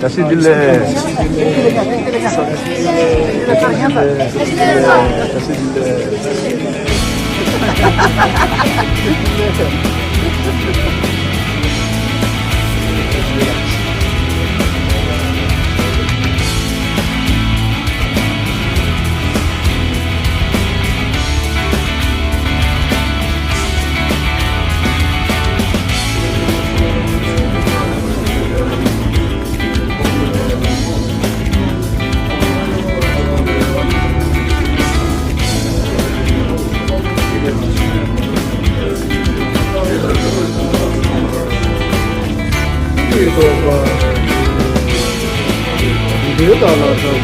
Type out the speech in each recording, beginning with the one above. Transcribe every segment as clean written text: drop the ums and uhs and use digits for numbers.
다시 빌레. 다시 빌레. Video da alakalı.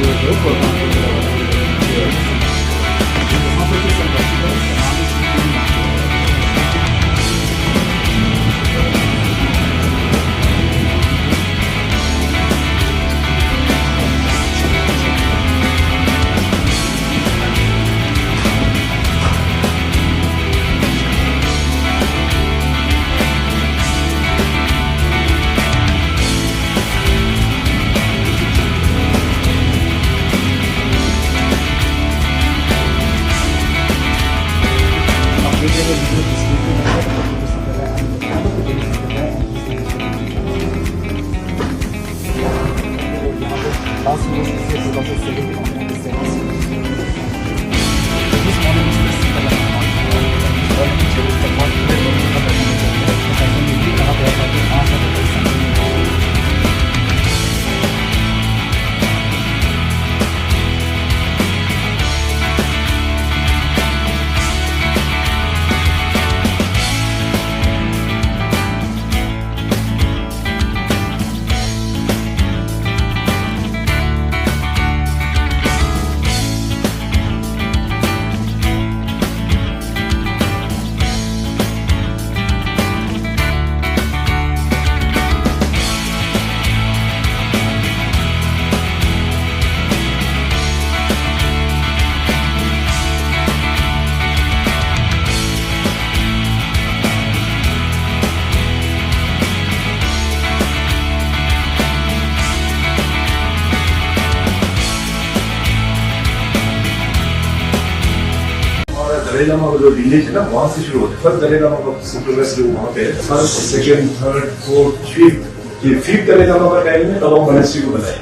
Dalai Lama का जो village है ना वहाँ से शुरू होता है। फर्स्ट दलाई लामा का प्रोग्रेस जो वहाँ पे first second third fourth fifth ये फिफ्थ दलाई लामा का टाइम में तवांग मोनेस्ट्री को बनाया।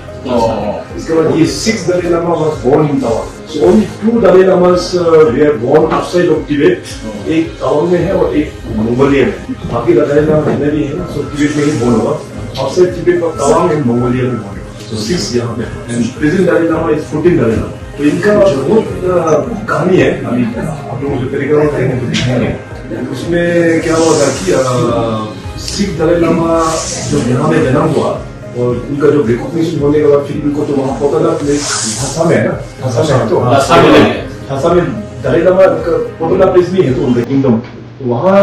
इसके बाद ये six Dalai Lama was born in Tawang. So only two Dalai Lamas were born outside of Tibet. एक तवांग में है और एक मंगोलिया में। बाकी दलाई लामा जितने भी हैं ना so तिब्बत में ही बोर्न हुआ। outside Tibet का तवांग एंड मंगोलिया में बोर्न हुआ। So six यहाँ पे। And present Dalai Lama is 14 Dalai Lama। तो इनका बहुत कहानी है। अभी आप लोगों से तरीका करेंगे तो दिखाएंगे। उसमें क्या हुआ था कि सिख दलाई लामा जो यहाँ में जन्म हुआ और उनका जो रिकॉग्निशन होने के बाद फिर उनको तो वहाँ पोतला प्लेस ढासा में है ना ढासा में दलाई लामा का पोतला प्लेस नहीं है तो उनका किंगडम तो वहाँ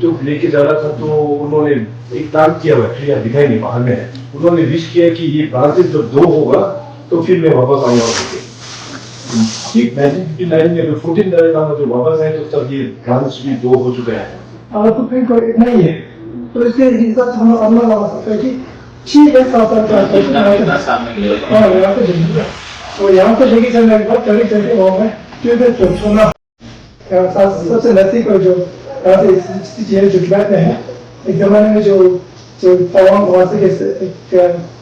जो लेके जा रहा था तो उन्होंने एक दान किया हुआ है दिखाई नहीं बाहर में है उन्होंने विश किया कि ये ब्रांचेस जब दो होगा तो फिर मैं वापस आऊंगा ठीक 1959 में जो 14 दलाई लामा जो वापस आए तो तब ये ब्रांच भी दो हो चुका है और तो फिर कोई नहीं है तो इसके हिसाब से हम अनुमान लगा सकते हैं कि ठीक है सात आठ चार हाँ यहाँ पे देखिए तो यहाँ पे देखिए चलने के बाद चढ़ी चढ़ी वहाँ में क्योंकि छोना सबसे नजदीक जो यहाँ से चीजें जो टिबेट में है एक जमाने में जो तवांग वहाँ से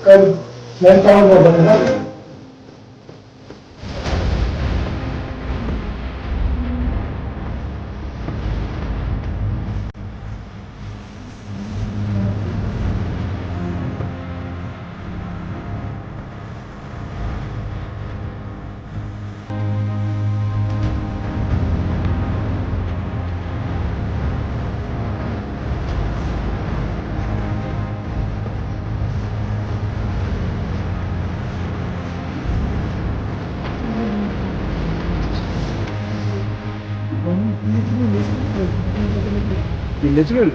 कल मैन पावर में बना था 빌레지를